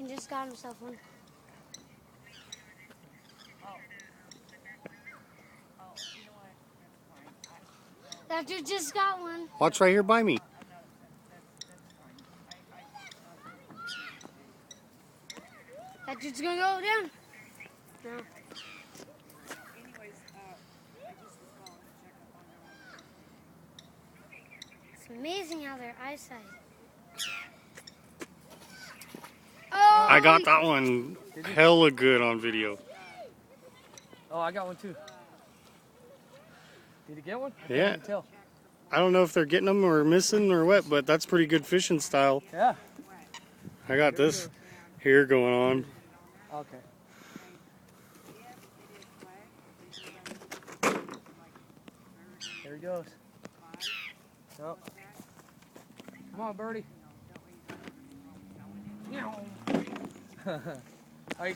He just got himself one. That dude just got one. Watch right here by me. That dude's gonna go down. No. It's amazing how their eyesight. Oh, I got that one hella good on video. Oh, I got one too. Did you get one? I Yeah. can't tell. I don't know if they're getting them or missing or what, but that's pretty good fishing style. Yeah. I got this here going on. Okay. There he goes. Oh. Come on, birdie. Are you